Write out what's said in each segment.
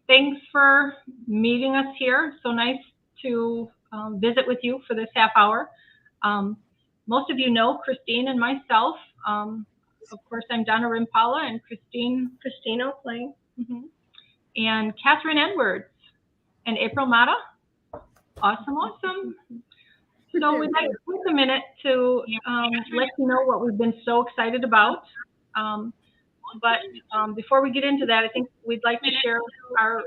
Thanks for meeting us here. So nice to visit with you for this half hour. Most of you know Kristine and myself. Of course, I'm Donna Rempala and Kristine O'flyng. And Catherine Edwards and April Mata. Awesome. So we'd like to take a minute to let you know what we've been so excited about. But before we get into that, I think we'd like to share our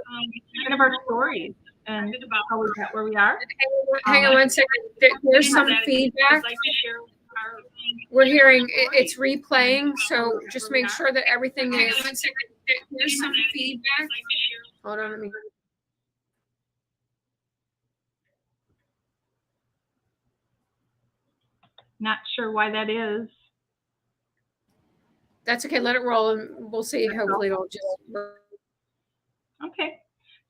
kind of our stories and how we got where we are. Hang on 1 second. There's some feedback. We're hearing it's replaying, so just make sure that everything is. There's some feedback. Hold on, let me. Not sure why that is. That's okay. Let it roll, and we'll see. Hopefully, it'll just work. Okay.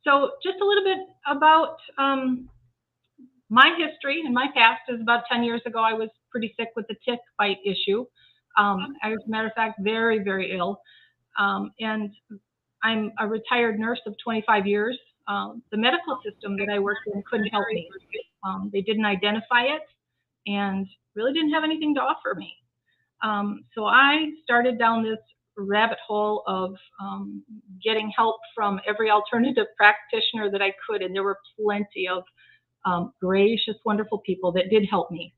So just a little bit about my history and my past is about 10 years ago. I was pretty sick with the tick bite issue. I was, as a matter of fact, very, very ill. And I'm a retired nurse of 25 years. The medical system that I worked in couldn't help me. They didn't identify it and really didn't have anything to offer me. So I started down this rabbit hole of getting help from every alternative practitioner that I could, and there were plenty of gracious, wonderful people that did help me.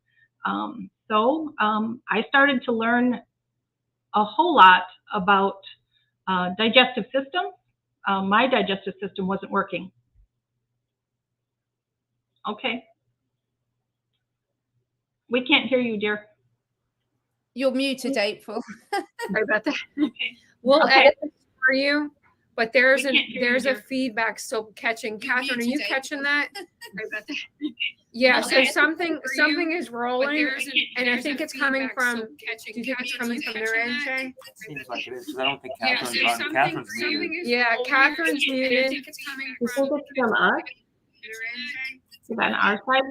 So I started to learn a whole lot about digestive system. My digestive system wasn't working. Okay. We can't hear you, dear. You're muted, April. Sorry about that. Okay. We'll edit this for you, but there's a feedback still catching. Catherine, are you catching that? Sorry about that. Yeah, so something is rolling, and I think it's coming from. Do you think it's coming from their end, Jay? Seems like it is, because I don't think Catherine's on. Catherine's muted. Yeah, Catherine's muted. You think it's from us? Is that on our side?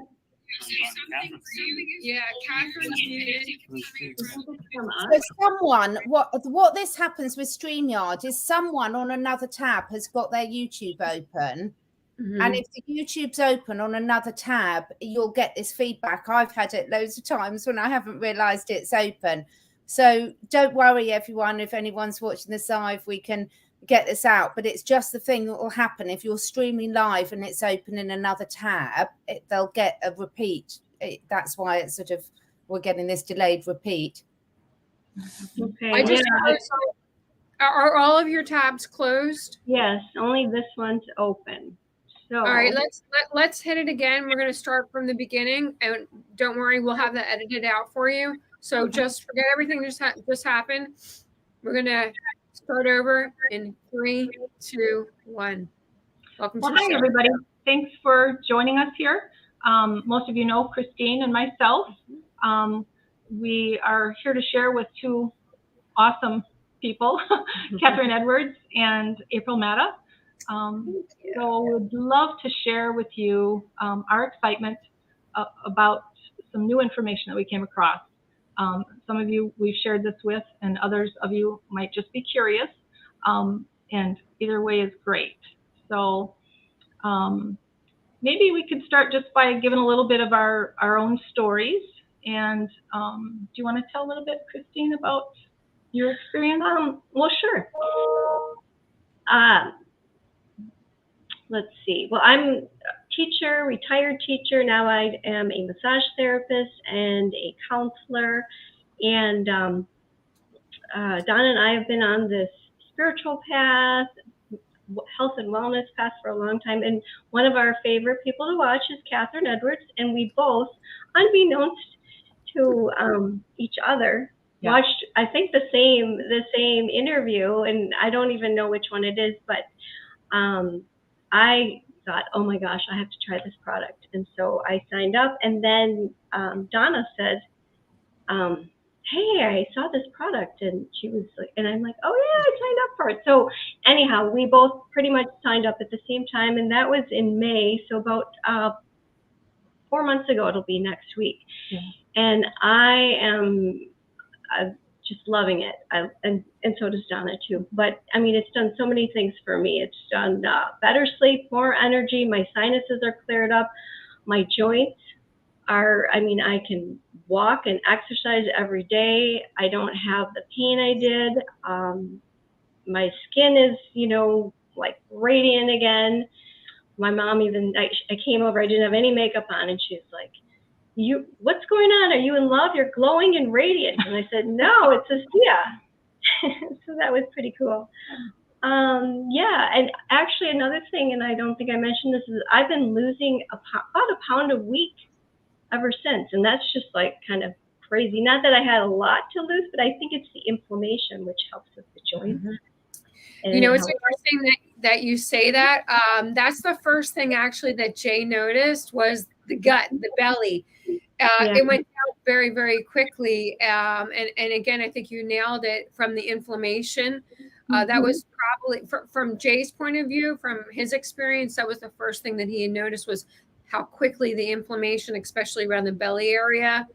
Yeah, Catherine's muted. So someone, what this happens with StreamYard is someone on another tab has got their YouTube open. And if the YouTube's open on another tab, you'll get this feedback. I've had it loads of times when I haven't realized it's open. So don't worry, everyone. If anyone's watching this live, we can get this out. But it's just the thing that will happen. If you're streaming live and it's open in another tab, they'll get a repeat. That's why it's sort of, we're getting this delayed repeat. Okay. Are all of your tabs closed? Yes, only this one's open. So, all right, let's hit it again. We're going to start from the beginning, and don't worry, we'll have that edited out for you. So just forget everything just happened. We're going to start over in 3, 2, 1. Welcome to the show. Hi, everybody. Thanks for joining us here. Most of you know Kristine and myself. We are here to share with two awesome people, Catherine Edwards and April Mata. So we'd love to share with you our excitement about some new information that we came across. Some of you we've shared this with, and others of you might just be curious. And either way is great. So maybe we could start just by giving a little bit of our own stories. And do you want to tell a little bit, Kristine, about your experience? Well, sure. Let's see. Well, I'm a teacher, retired teacher. Now I am a massage therapist and a counselor. And Donna and I have been on this spiritual path, health and wellness path for a long time. And one of our favorite people to watch is Catherine Edwards. And we both, unbeknownst to each other, watched, I think, the same interview. And I don't even know which one it is, but I thought, oh my gosh, I have to try this product. And so I signed up, and then Donna said, hey, I saw this product, and she was like, and I'm like, oh yeah, I signed up for it. So anyhow, we both pretty much signed up at the same time, and that was in May. So about 4 months ago, it'll be next week. Yeah. And I am just loving it. And so does Donna too. But I mean, it's done so many things for me. It's done better sleep, more energy. My sinuses are cleared up. My joints are, I mean, I can walk and exercise every day. I don't have the pain I did. My skin is, you know, like radiant again. My mom even, I came over, I didn't have any makeup on, and she's like, what's going on? Are you in love? You're glowing and radiant. And I said, no, it's Astia. So that was pretty cool. Yeah, and actually another thing, and I don't think I mentioned this, is I've been losing about a pound a week ever since. And that's just like kind of crazy. Not that I had a lot to lose, but I think it's the inflammation which helps with the joints. Mm-hmm. You know, it's interesting that you say that. That's the first thing actually that Jay noticed was the gut, the belly. It went down very, very quickly. And again, I think you nailed it from the inflammation. That was probably, from Jay's point of view, from his experience, that was the first thing that he had noticed was how quickly the inflammation, especially around the belly area,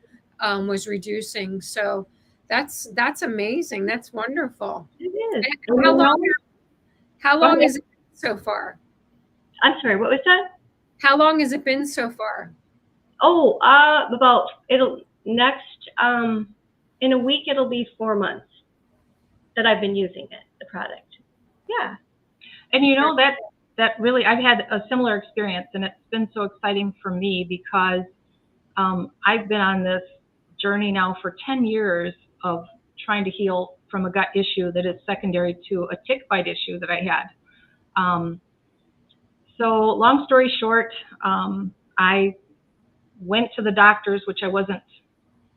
was reducing. So that's amazing. That's wonderful. It is. How long has it been so far? I'm sorry, what was that? How long has it been so far? Oh, in a week, it'll be 4 months that I've been using it, the product. Yeah. And you know, that really, I've had a similar experience, and it's been so exciting for me because I've been on this journey now for 10 years of trying to heal from a gut issue that is secondary to a tick bite issue that I had. So long story short, I went to the doctors, which I wasn't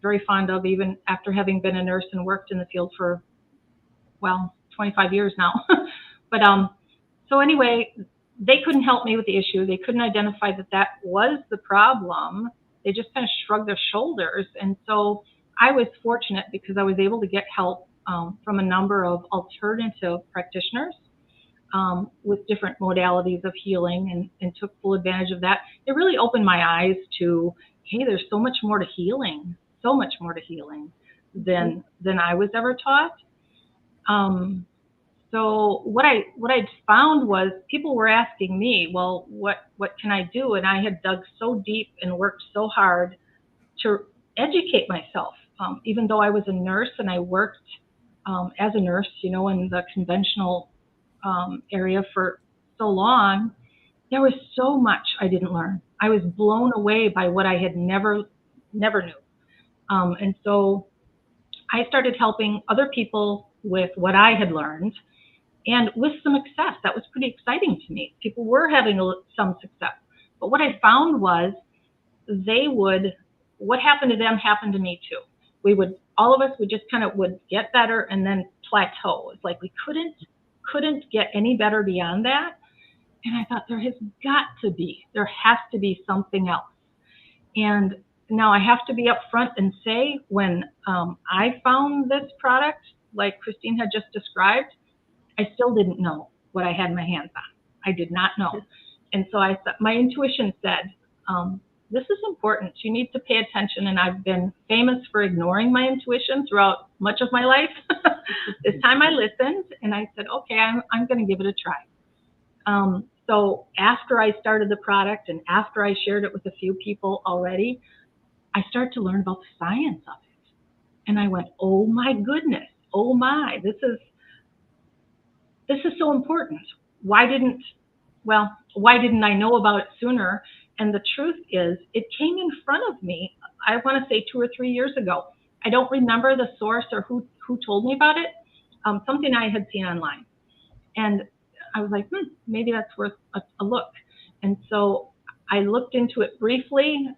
very fond of, even after having been a nurse and worked in the field for, well, 25 years now. But so anyway, they couldn't help me with the issue. They couldn't identify that was the problem. They just kind of shrugged their shoulders. And so I was fortunate because I was able to get help from a number of alternative practitioners with different modalities of healing, and took full advantage of that. It really opened my eyes to, hey, there's so much more to healing than I was ever taught. So what I found was people were asking me, well, what can I do? And I had dug so deep and worked so hard to educate myself. Even though I was a nurse and I worked as a nurse, you know, in the conventional area for so long, there was so much I didn't learn. I was blown away by what I had never knew. And so I started helping other people with what I had learned, and with some success. That was pretty exciting to me. People were having some success. But what I found was what happened to them happened to me too. All of us would just kind of would get better and then plateau. It's like we couldn't get any better beyond that. And I thought there has to be something else. And now I have to be upfront and say, when I found this product, like Kristine had just described, I still didn't know what I had my hands on. I did not know. And so I thought, my intuition said, this is important. You need to pay attention. And I've been famous for ignoring my intuition throughout much of my life. This time I listened and I said, okay, I'm going to give it a try. So after I started the product and after I shared it with a few people already, I started to learn about the science of it. And I went, oh my goodness, oh my, this is so important. Why didn't I know about it sooner? And the truth is, it came in front of me, I want to say 2 or 3 years ago. I don't remember the source or who told me about it, something I had seen online. And I was like, maybe that's worth a look. And so I looked into it briefly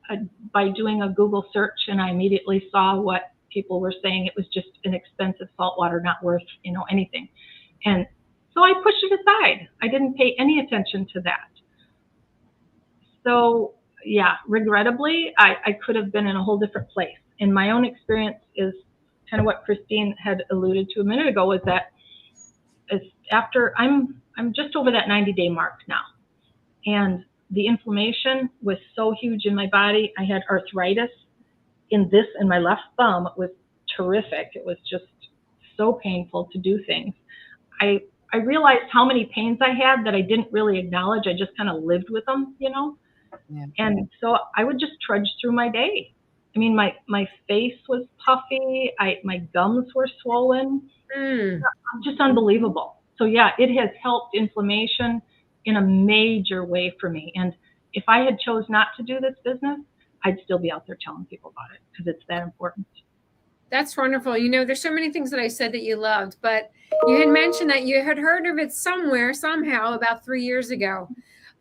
by doing a Google search, and I immediately saw what people were saying. It was just an expensive salt water, not worth, anything. And so I pushed it aside. I didn't pay any attention to that. So yeah, regrettably, I could have been in a whole different place. And my own experience is kind of what Kristine had alluded to a minute ago, was that after I'm just over that 90-day mark now. And the inflammation was so huge in my body. I had arthritis in my left thumb. It was terrific. It was just so painful to do things. I realized how many pains I had that I didn't really acknowledge. I just kind of lived with them, you know? Yeah. And so I would just trudge through my day. I mean, my face was puffy. My gums were swollen. Just unbelievable. So yeah, it has helped inflammation in a major way for me. And if I had chose not to do this business, I'd still be out there telling people about it because it's that important. That's wonderful. You know, there's so many things that I said that you loved, but you had mentioned that you had heard of it somewhere, somehow, about 3 years ago.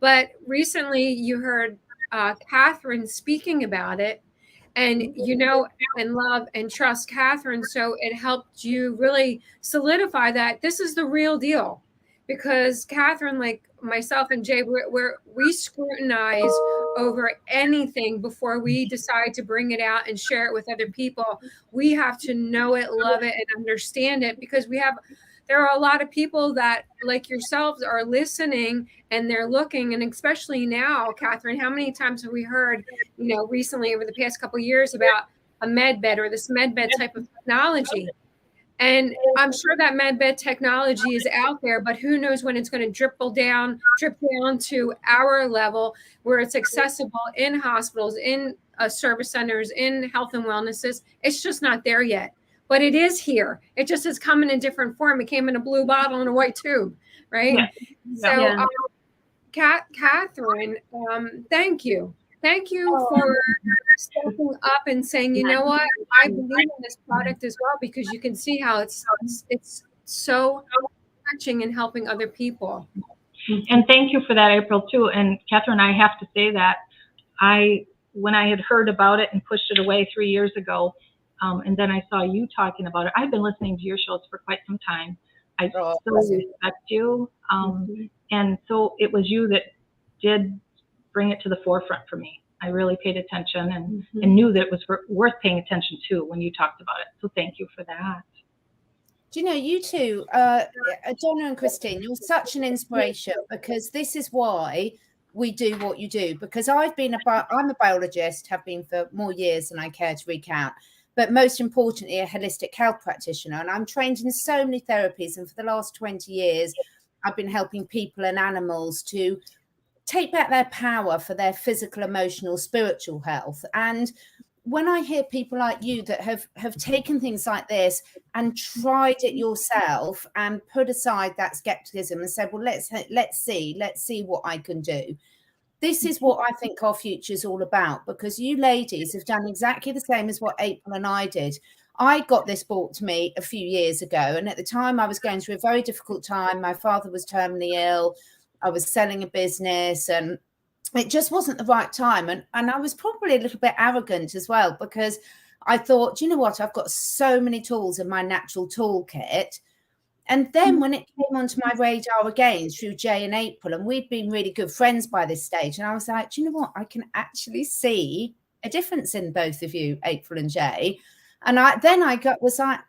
But recently you heard Catherine speaking about it, and you know and love and trust Catherine. So it helped you really solidify that this is the real deal. Because Catherine, like myself and Jay, we scrutinize over anything before we decide to bring it out and share it with other people. We have to know it, love it, and understand it, because there are a lot of people that, like yourselves, are listening and they're looking. And especially now, Catherine, how many times have we heard, you know, recently over the past couple of years about a med bed or this med bed type of technology? And I'm sure that med bed technology is out there, but who knows when it's going to drip down to our level where it's accessible in hospitals, in service centers, in health and wellnesses. It's just not there yet, but it is here. It just has come in a different form. It came in a blue bottle and a white tube, right? Yeah. So, Catherine, thank you. Thank you for stepping up and saying, you know what, I believe in this product as well, because you can see how it's so touching and helping other people. And thank you for that, April, too. And Catherine, I have to say that when I had heard about it and pushed it away 3 years ago, and then I saw you talking about it, I've been listening to your shows for quite some time. I so respect you. And so it was you that did bring it to the forefront for me. I really paid attention and knew that it was worth paying attention to when you talked about it. So thank you for that. Do you know, you two, Donna and Kristine, you're such an inspiration, because this is why we do what you do. Because I'm a biologist, have been for more years than I care to recount, but most importantly, a holistic health practitioner. And I'm trained in so many therapies. And for the last 20 years, I've been helping people and animals to take back their power for their physical, emotional, spiritual health. And when I hear people like you that have taken things like this and tried it yourself and put aside that skepticism and said, well, let's see what I can do. This is what I think our future is all about, because you ladies have done exactly the same as what April and I did. I got this brought to me a few years ago, and at the time I was going through a very difficult time. My father was terminally ill. I was selling a business, and it just wasn't the right time. And I was probably a little bit arrogant as well, because I thought, you know what, I've got so many tools in my natural toolkit. And then when it came onto my radar again through Jay and April, and we'd been really good friends by this stage, and I was like, do you know what, I can actually see a difference in both of you, April and Jay. And was like,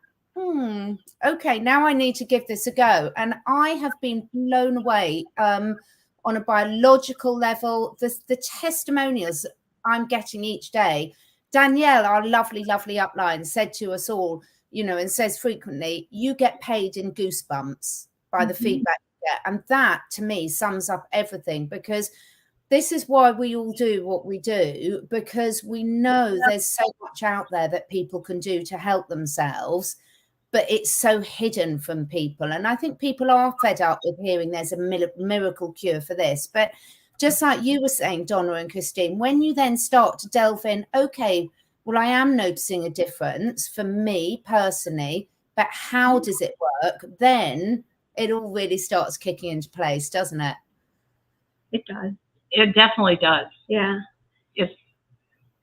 okay, now I need to give this a go. And I have been blown away on a biological level. The testimonials I'm getting each day. Danielle, our lovely, lovely upline, said to us all, you know, and says frequently, you get paid in goosebumps by the feedback you get. And that, to me, sums up everything, because this is why we all do what we do, because we know there's so much out there that people can do to help themselves, but it's so hidden from people. And I think people are fed up with hearing there's a miracle cure for this. But just like you were saying, Donna and Kristine, when you then start to delve in, okay, well, I am noticing a difference for me personally, but how does it work? Then it all really starts kicking into place, doesn't it? It does. It definitely does. Yeah.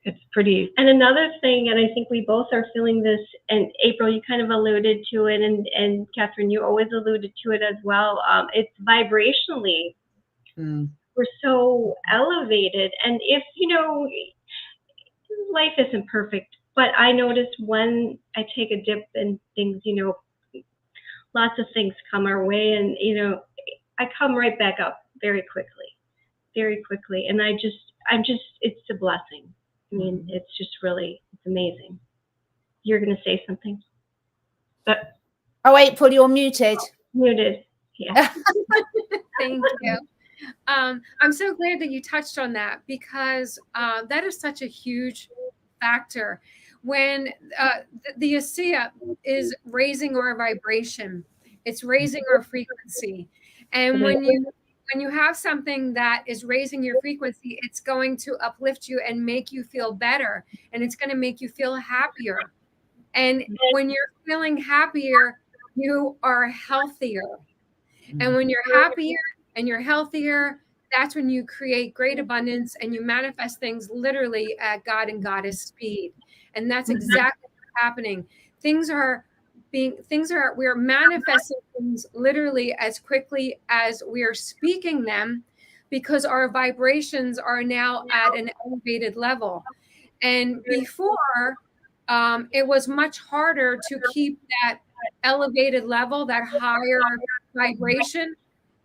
It's pretty. And another thing, and I think we both are feeling this, and April, you kind of alluded to it, and Catherine, you always alluded to it as well. It's vibrationally. We're so elevated. And if, you know, life isn't perfect, but I notice when I take a dip in things, you know, lots of things come our way, and, you know, I come right back up very quickly. And it's a blessing. I mean, it's just really, it's amazing. You're going to say something? Oh, April, you're muted. Muted. Yeah. Thank you. I'm so glad that you touched on that, because that is such a huge factor. When the ASEA is raising our vibration, it's raising our frequency. And when you have something that is raising your frequency, it's going to uplift you and make you feel better, and it's going to make you feel happier. And when you're feeling happier, you are healthier. And when you're happier and you're healthier, that's when you create great abundance and you manifest things literally at God and Goddess speed. And that's exactly what's happening. We're manifesting things literally as quickly as we are speaking them, because our vibrations are now at an elevated level. And before, it was much harder to keep that elevated level, that higher vibration.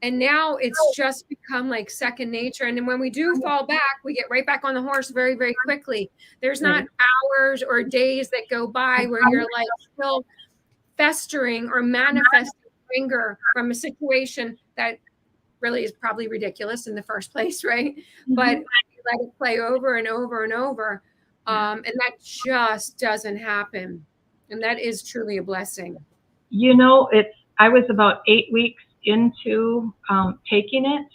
And now it's just become like second nature. And then when we do fall back, we get right back on the horse very, very quickly. There's not hours or days that go by where you're like still festering or manifesting anger from a situation that really is probably ridiculous in the first place, right? But you let it play over and over and over. And that just doesn't happen. And that is truly a blessing. You know, I was about 8 weeks into taking it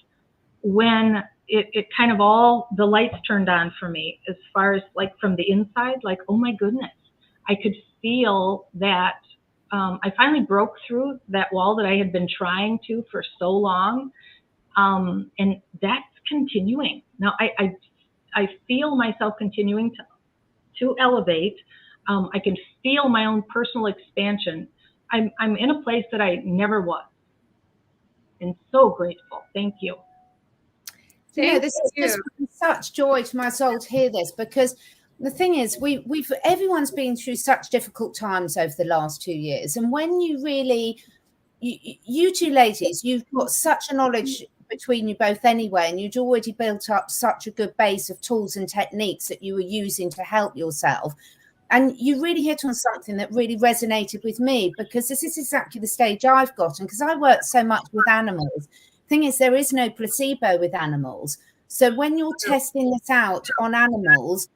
when it kind of all the lights turned on for me, as far as like from the inside, like, oh my goodness, I could feel that. I finally broke through that wall that I had been trying to for so long. And that's continuing. Now I feel myself continuing to elevate. I can feel my own personal expansion. I'm in a place that I never was. And so grateful. Thank you. This is just such joy to my soul to hear this, because the thing is, everyone's been through such difficult times over the last 2 years. And when you really, you two ladies, you've got such a knowledge between you both anyway, and you'd already built up such a good base of tools and techniques that you were using to help yourself. And you really hit on something that really resonated with me, because this is exactly the stage I've gotten, because I work so much with animals. Thing is, there is no placebo with animals. So when you're testing this out on animals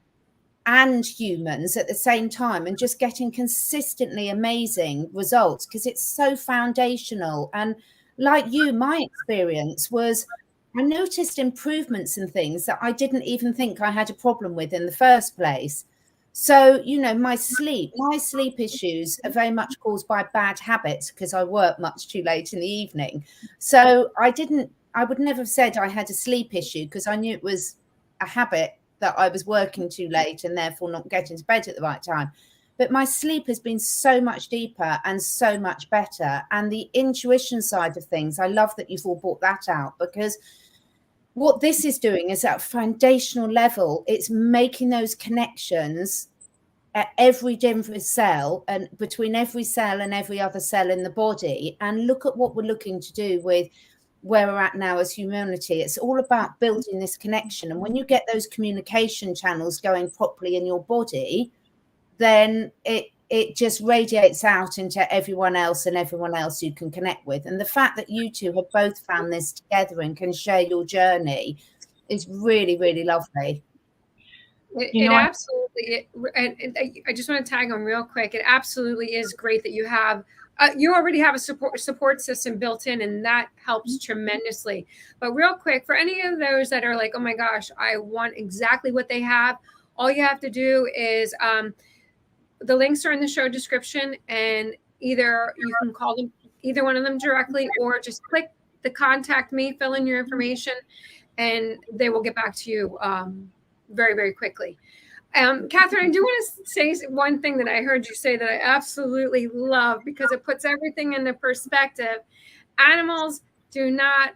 and humans at the same time and just getting consistently amazing results, because it's so foundational. And like you, my experience was I noticed improvements in things that I didn't even think I had a problem with in the first place. So, you know, my sleep issues are very much caused by bad habits, because I work much too late in the evening. So I would never have said I had a sleep issue, because I knew it was a habit that I was working too late and therefore not getting to bed at the right time. But my sleep has been so much deeper and so much better. And the intuition side of things, I love that you've all brought that out, because what this is doing is at a foundational level, it's making those connections at every different cell and between every cell and every other cell in the body. And look at what we're looking to do with where we're at now as humanity. It's all about building this connection. And when you get those communication channels going properly in your body, then it just radiates out into everyone else and everyone else you can connect with. And the fact that you two have both found this together and can share your journey is really, really lovely. Absolutely, and I just want to tag on real quick. It absolutely is great that you have, you already have a support system built in, and that helps tremendously. But real quick, for any of those that are like, oh my gosh, I want exactly what they have, all you have to do is, the links are in the show description, and either you can call them, either one of them directly, or just click the contact me, fill in your information, and they will get back to you very, very quickly. Catherine, I do want to say one thing that I heard you say that I absolutely love, because it puts everything into perspective. Animals do not,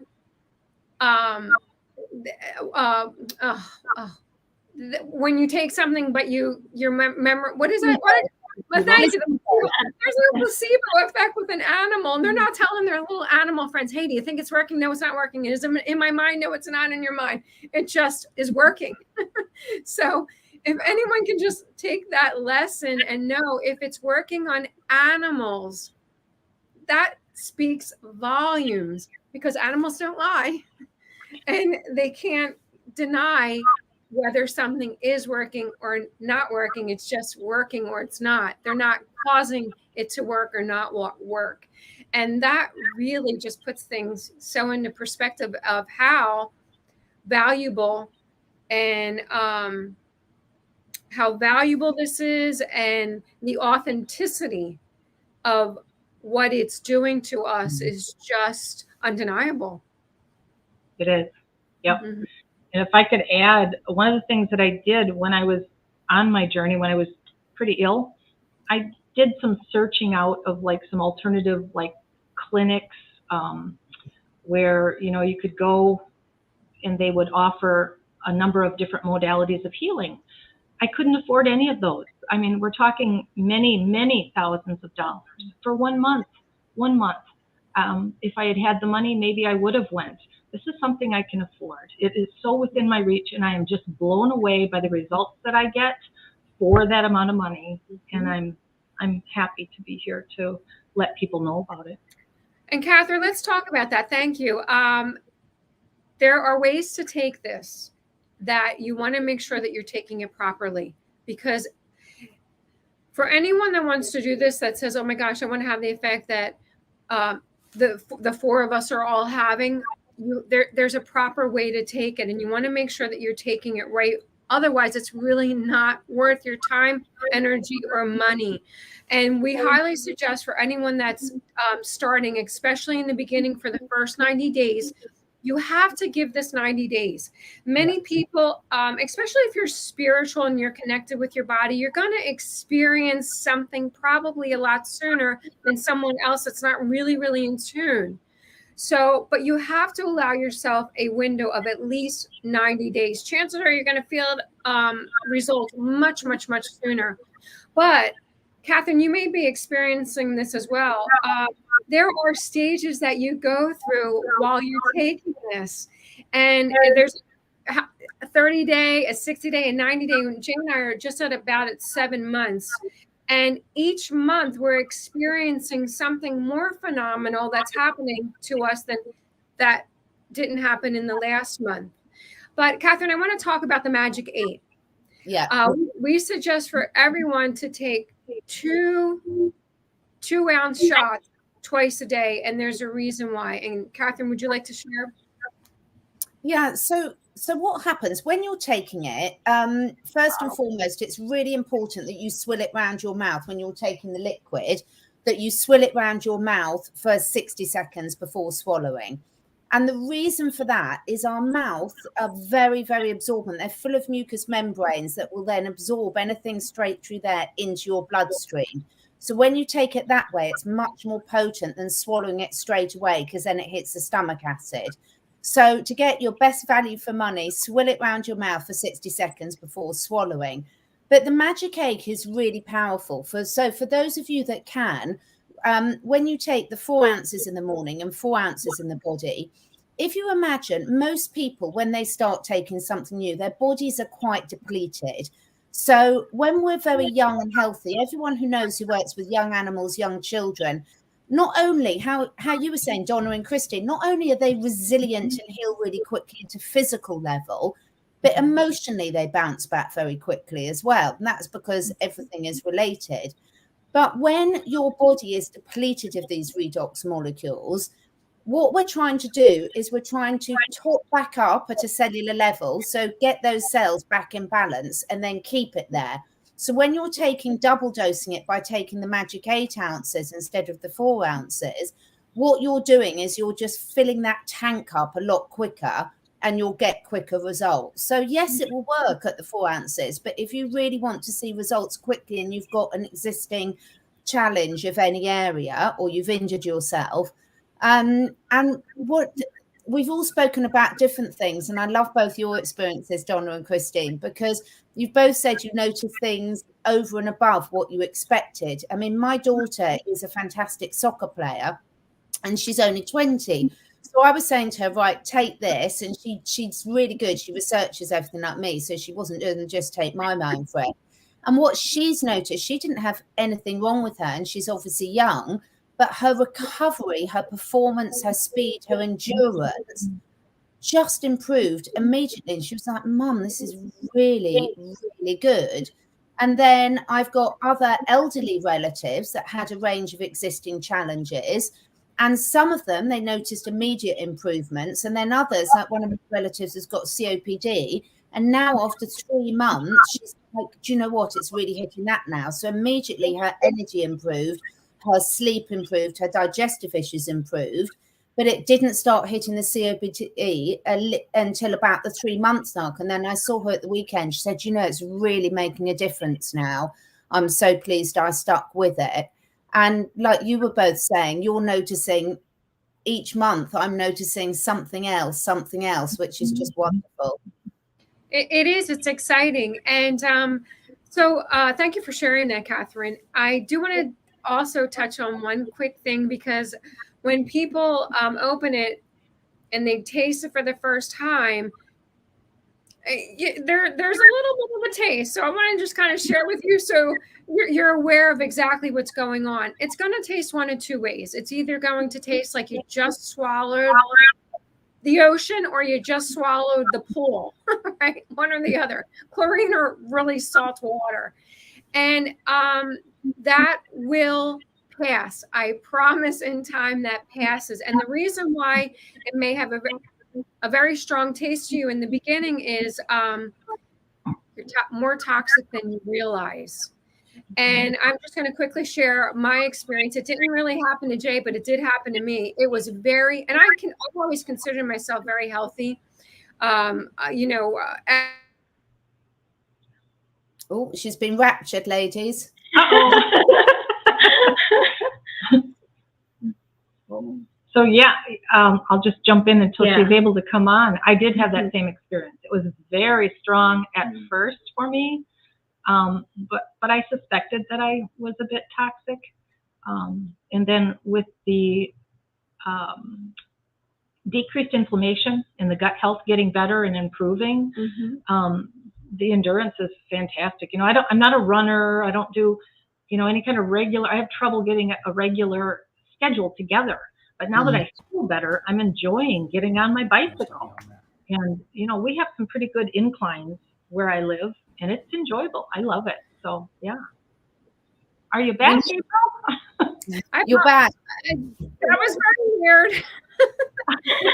when you take something, but you remember, what is that? But thank you. There's no placebo effect with an animal, and they're not telling their little animal friends, hey, do you think it's working? No, it's not working. It is in my mind. No, it's not in your mind. It just is working. So if anyone can just take that lesson and know if it's working on animals, that speaks volumes, because animals don't lie and they can't deny whether something is working or not working. It's just working or it's not. They're not causing it to work or not work. And that really just puts things so into perspective of how valuable and how valuable this is, and the authenticity of what it's doing to us is just undeniable. It is. Yep. Mm-hmm. And if I could add, one of the things that I did when I was on my journey, when I was pretty ill, I did some searching out of like some alternative like clinics where, you know, you could go and they would offer a number of different modalities of healing. I couldn't afford any of those. I mean, we're talking many, many thousands of dollars for 1 month. 1 month. If I had had the money, maybe I would have went. This is something I can afford. It is so within my reach, and I am just blown away by the results that I get for that amount of money. And I'm happy to be here to let people know about it. And Catherine, let's talk about that. Thank you. There are ways to take this that you want to make sure that you're taking it properly, because for anyone that wants to do this, that says, oh my gosh, I want to have the effect that the four of us are all having, there's a proper way to take it, and you want to make sure that you're taking it right. Otherwise, it's really not worth your time, energy, or money. And we highly suggest for anyone that's starting, especially in the beginning for the first 90 days, you have to give this 90 days. Many people, especially if you're spiritual and you're connected with your body, you're going to experience something probably a lot sooner than someone else that's not really, really in tune. So, but you have to allow yourself a window of at least 90 days. Chances are you're going to feel results much, much, much sooner. But Catherine, you may be experiencing this as well. There are stages that you go through while you're taking this. And there's a 30-day, a 60-day, a 90-day. Jane and I are just at about 7 months. And each month we're experiencing something more phenomenal that's happening to us than that didn't happen in the last month. But Catherine, I want to talk about the Magic 8. Yeah. We suggest for everyone to take 2 ounce shots twice a day, and there's a reason why. And Catherine, would you like to share? Yeah. So what happens when you're taking it? First and foremost, it's really important that you swill it around your mouth when you're taking the liquid, that you swill it around your mouth for 60 seconds before swallowing. And the reason for that is our mouths are very, very absorbent. They're full of mucous membranes that will then absorb anything straight through there into your bloodstream. So when you take it that way, it's much more potent than swallowing it straight away, because then it hits the stomach acid. So to get your best value for money, swill it around your mouth for 60 seconds before swallowing. But the Magic 8 is really powerful. So for those of you that can, when you take the 4 ounces in the morning and 4 ounces in the body, if you imagine most people, when they start taking something new, their bodies are quite depleted. So when we're very young and healthy, everyone who knows who works with young animals, young children, not only how you were saying, Donna and Kristine, not only are they resilient and heal really quickly at a physical level, but emotionally they bounce back very quickly as well. And that's because everything is related. But when your body is depleted of these redox molecules, what we're trying to do is we're trying to top back up at a cellular level, so get those cells back in balance and then keep it there. So when you're double dosing it by taking the Magic 8 ounces instead of the 4 ounces, what you're doing is you're just filling that tank up a lot quicker and you'll get quicker results. So yes, it will work at the 4 ounces, but if you really want to see results quickly and you've got an existing challenge of any area or you've injured yourself, and what we've all spoken about different things, and I love both your experiences, Donna and Kristine, because you've both said you noticed things over and above what you expected. I mean, my daughter is a fantastic soccer player and she's only 20. So I was saying to her, right, take this. And she's really good. She researches everything like me. So she wasn't going to just take my mind for it. And what she's noticed, she didn't have anything wrong with her. And she's obviously young. but her recovery, her performance, her speed, her endurance just improved immediately. And she was like, Mum, this is really, really good. And then I've got other elderly relatives that had a range of existing challenges. And some of them, they noticed immediate improvements. And then others, like one of my relatives has got COPD. And now after 3 months, she's like, do you know what? It's really hitting that now. So immediately her energy improved, her sleep improved, her digestive issues improved. But it didn't start hitting the COPD until about the 3 months mark. And then I saw her at the weekend. She said, you know, it's really making a difference now. I'm so pleased I stuck with it. And like you were both saying, you're noticing each month, I'm noticing something else, which is just wonderful. It is. It's exciting. And so thank you for sharing that, Catherine. I do want to also touch on one quick thing, because when people open it and they taste it for the first time, there's a little bit of a taste. So I want to just kind of share with you so you're aware of exactly what's going on. It's going to taste one of two ways. It's either going to taste like you just swallowed the ocean or you just swallowed the pool, right? One or the other, chlorine or really salt water. And that will pass. I promise in time that passes. And the reason why it may have a very strong taste to you in the beginning is you're more toxic than you realize. And I'm just going to quickly share my experience. It didn't really happen to Jay, but it did happen to me. It was and I've always considered myself very healthy. Oh, she's been raptured, ladies. So yeah, I'll just jump in until she's able to come on. I did have that same experience. It was very strong at first for me, but I suspected that I was a bit toxic. And then with the decreased inflammation and the gut health getting better and improving, the endurance is fantastic. You know, I'm not a runner. I don't do, any kind of regular. I have trouble getting a regular schedule together. But now that I feel better, I'm enjoying getting on my bicycle. And, we have some pretty good inclines where I live, and it's enjoyable. I love it. So, yeah. Are you back, April? You're back. That was very weird.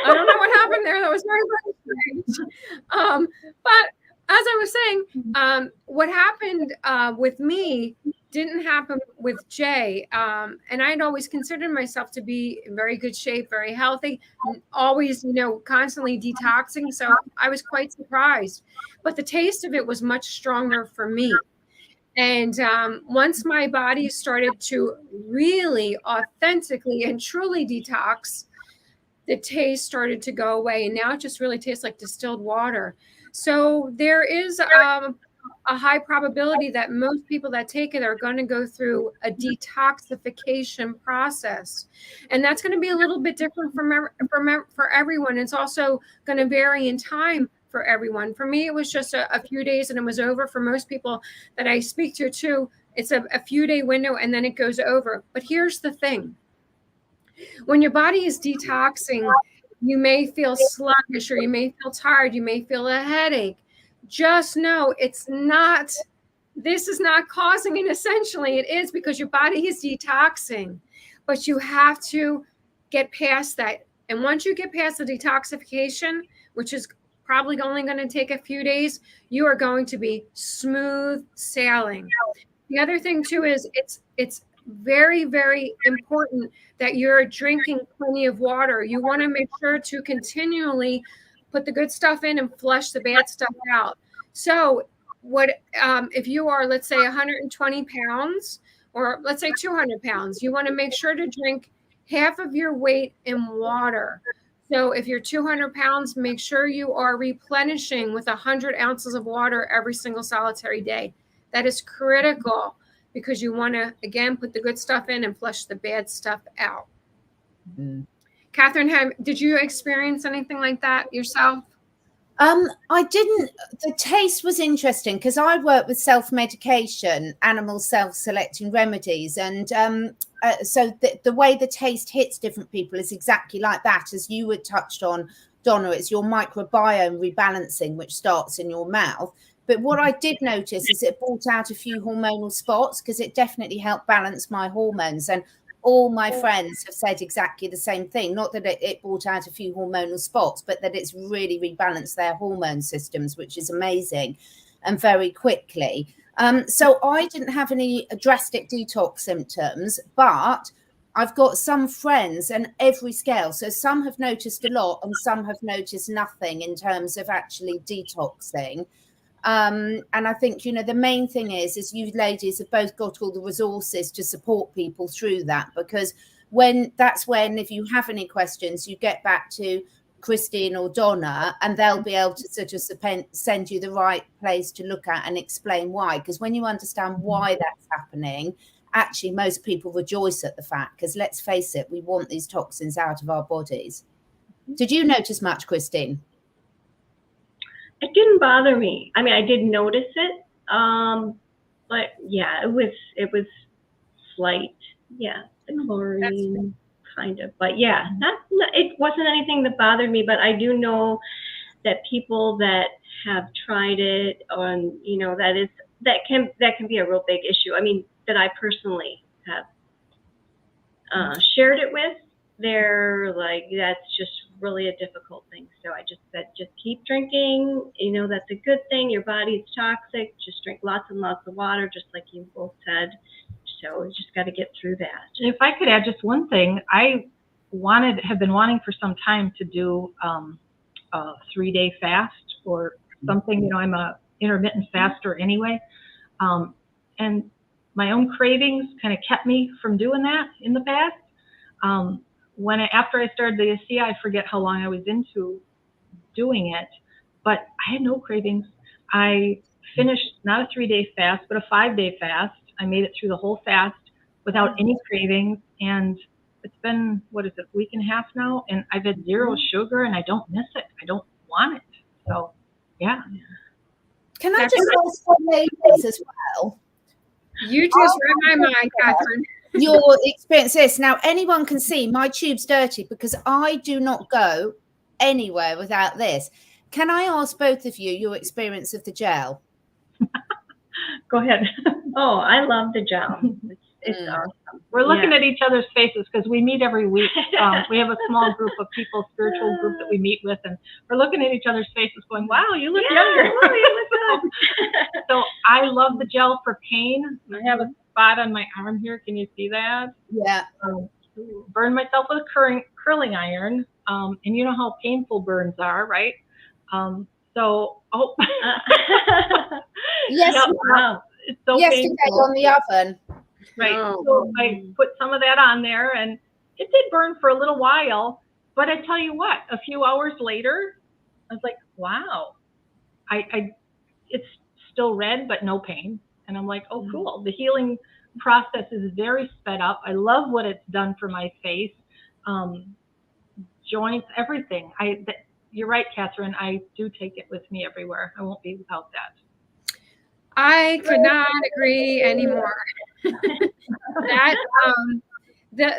I don't know what happened there. That was very, very strange. But as I was saying, what happened with me didn't happen with Jay. And I'd always considered myself to be in very good shape, very healthy, always, constantly detoxing. So I was quite surprised. But the taste of it was much stronger for me. And once my body started to really authentically and truly detox, the taste started to go away. And now it just really tastes like distilled water. So there is a high probability that most people that take it are going to go through a detoxification process. And that's going to be a little bit different for everyone. It's also going to vary in time for everyone. For me, it was just a few days and it was over. For most people that I speak to too, it's a few day window and then it goes over. But here's the thing. When your body is detoxing, you may feel sluggish or you may feel tired. You may feel a headache. Just know this is not causing it. Essentially, it is because your body is detoxing, but you have to get past that. And once you get past the detoxification, which is probably only going to take a few days, you are going to be smooth sailing. The other thing too is it's very, very important that you're drinking plenty of water. You want to make sure to continually put the good stuff in and flush the bad stuff out. So if you are, let's say 120 pounds, or let's say 200 pounds, you want to make sure to drink half of your weight in water. So if you're 200 pounds, make sure you are replenishing with 100 ounces of water every single solitary day. That is critical because you want to, again, put the good stuff in and flush the bad stuff out. Mm-hmm. Catherine, did you experience anything like that yourself? I didn't. The taste was interesting because I work with self-medication, animal self-selecting remedies, and so the way the taste hits different people is exactly like that, as you had touched on, Donna. It's your microbiome rebalancing, which starts in your mouth. But what I did notice is it brought out a few hormonal spots, because it definitely helped balance my hormones. And all my friends have said exactly the same thing. Not that it brought out a few hormonal spots, but that it's really rebalanced their hormone systems, which is amazing, and very quickly. So I didn't have any drastic detox symptoms, but I've got some friends and every scale. So some have noticed a lot and some have noticed nothing in terms of actually detoxing. And I think, you know, the main thing is you ladies have both got all the resources to support people through that, because that's when, if you have any questions, you get back to Kristine or Donna, and they'll be able to sort of send you the right place to look at and explain why. Because when you understand why that's happening, actually most people rejoice at the fact, because let's face it, we want these toxins out of our bodies. Did you notice much, Kristine? It didn't bother me. I mean, I did notice it, but yeah, it was slight. Yeah, the chlorine kind of, but yeah, it wasn't anything that bothered me. But I do know that people that have tried it, on, you know, that can be a real big issue. I mean, that I personally have shared it with. They're like, that's just really a difficult thing. So I just said, just keep drinking. You know, that's a good thing. Your body's toxic. Just drink lots and lots of water, just like you both said. So we just got to get through that. If I could add just one thing, I have been wanting for some time to do a 3-day fast or something. You know, I'm a intermittent faster anyway, and my own cravings kind of kept me from doing that in the past. After I started the ASEA, I forget how long I was into doing it, but I had no cravings. I finished not a 3-day fast, but a 5-day fast. I made it through the whole fast without any cravings, and it's been, what is it, a week and a half now, and I've had 0 sugar, and I don't miss it. I don't want it. So, yeah. Can I just ask for ladies as well? You just read my mind, Catherine. Your experience is now, anyone can see my tube's dirty because I do not go anywhere without this. Can I ask both of you your experience of the gel? Go ahead. Oh, I love the gel. It's awesome. We're looking at each other's faces because we meet every week. We have a small group of people, spiritual group that we meet with, and we're looking at each other's faces going, wow, you look younger. Wow, you look good. So I love the gel for pain. I have a spot on my arm here. Can you see that? Yeah. Burn myself with a curling iron. And you know how painful burns are, right? Yes, yep. Wow. It's so yesterday painful. On the oven. Right. So I put some of that on there, and it did burn for a little while. But I tell you what, a few hours later, I was like, wow, it's still red, but no pain. And I'm like, oh, cool. The healing process is very sped up. I love what it's done for my face, joints, everything. You're right, Catherine. I do take it with me everywhere. I won't be without that. I could not agree anymore. That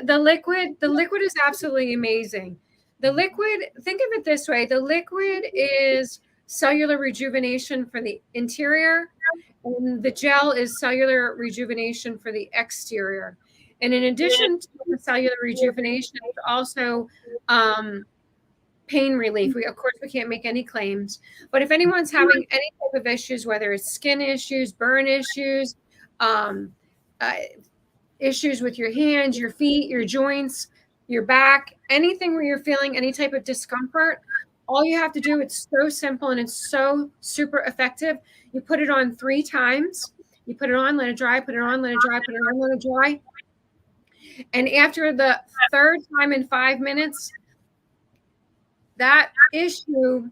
the liquid is absolutely amazing. The liquid, think of it this way: the liquid is cellular rejuvenation for the interior, and the gel is cellular rejuvenation for the exterior. And in addition to the cellular rejuvenation, it's also pain relief. Of course, we can't make any claims, but if anyone's having any type of issues, whether it's skin issues, burn issues, issues with your hands, your feet, your joints, your back, anything where you're feeling any type of discomfort, all you have to do, it's so simple and it's so super effective. You put it on 3 times. You put it on, let it dry, put it on, let it dry, put it on, let it dry. And after the 3rd time in 5 minutes, that issue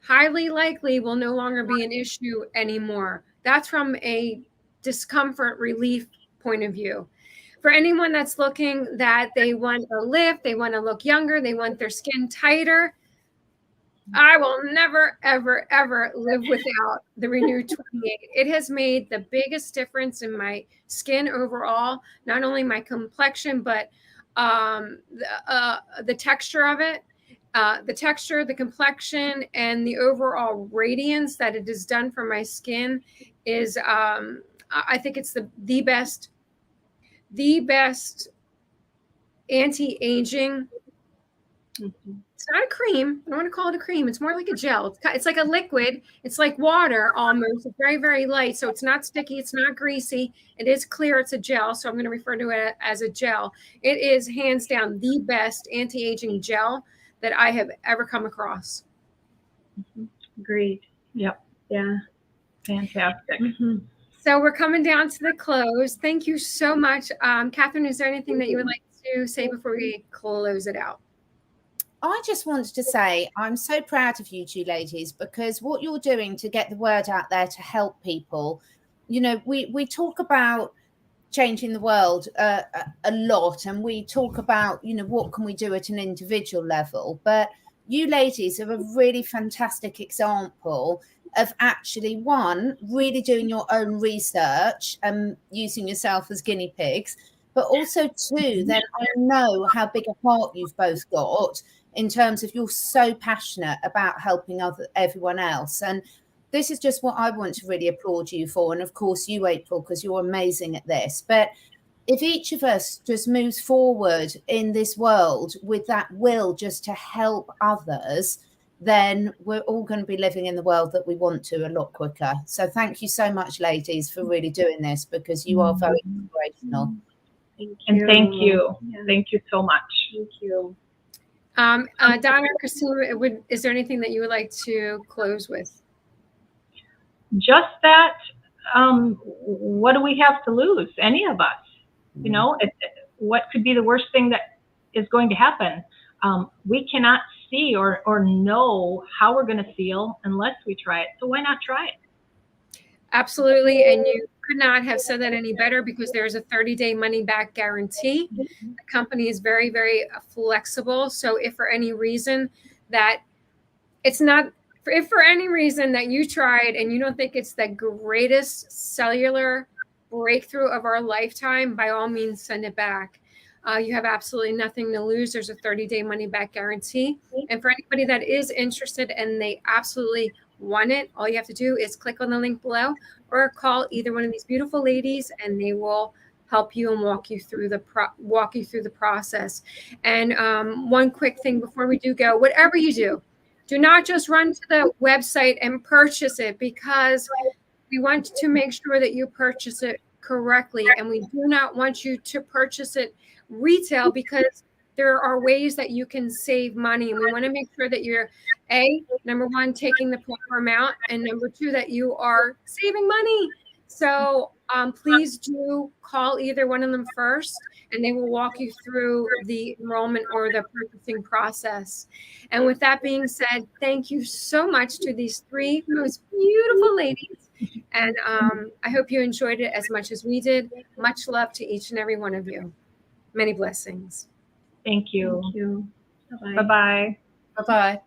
highly likely will no longer be an issue anymore. That's from a discomfort relief point of view. For anyone that's looking that they want a lift, they want to look younger, they want their skin tighter, I will never, ever, ever live without the Renew 28. It has made the biggest difference in my skin overall, not only my complexion, but the texture of it, the texture, the complexion, and the overall radiance that it has done for my skin is, I think it's the best anti-aging. It's not a cream. I don't want to call it a cream. It's more like a gel. It's like a liquid. It's like water almost. It's very, very light. So it's not sticky. It's not greasy. It is clear. It's a gel. So I'm going to refer to it as a gel. It is hands down the best anti-aging gel that I have ever come across. Agreed. Yep. Yeah. Fantastic. So we're coming down to the close. Thank you so much. Catherine, is there anything that you would like to say before we close it out? I just wanted to say I'm so proud of you two ladies, because what you're doing to get the word out there to help people, you know, we talk about changing the world a lot, and we talk about, you know, what can we do at an individual level, but you ladies are a really fantastic example of actually, one, really doing your own research and using yourself as guinea pigs, but also two, then I know how big a heart you've both got in terms of you're so passionate about helping everyone else. And this is just what I want to really applaud you for. And of course you, April, because you're amazing at this. But if each of us just moves forward in this world with that will just to help others, then we're all going to be living in the world that we want to a lot quicker. So thank you so much, ladies, for really doing this, because you are very inspirational. Thank you. And thank you. Yeah. Thank you so much. Thank you. Donna, Kristine, is there anything that you would like to close with? Just that, what do we have to lose? Any of us, you know, what could be the worst thing that is going to happen? We cannot see or know how we're going to feel unless we try it. So why not try it? Absolutely. And you could not have said that any better, because there's a 30-day money-back guarantee. The company is very, very flexible. So if for any reason that if for any reason that you tried and you don't think it's the greatest cellular breakthrough of our lifetime, by all means, send it back. You have absolutely nothing to lose. There's a 30-day money-back guarantee. And for anybody that is interested and they absolutely want it, all you have to do is click on the link below or call either one of these beautiful ladies, and they will help you and walk you through the process. And one quick thing before we do go, whatever you do not just run to the website and purchase it, because we want to make sure that you purchase it correctly, and we do not want you to purchase it retail, because there are ways that you can save money, and we want to make sure that you're number one, taking the proper amount, and number two, that you are saving money. So please do call either one of them first, and they will walk you through the enrollment or the purchasing process. And with that being said, thank you so much to these three most beautiful ladies. And I hope you enjoyed it as much as we did. Much love to each and every one of you. Many blessings. Thank you. Thank you. Bye-bye. Bye-bye. Bye-bye.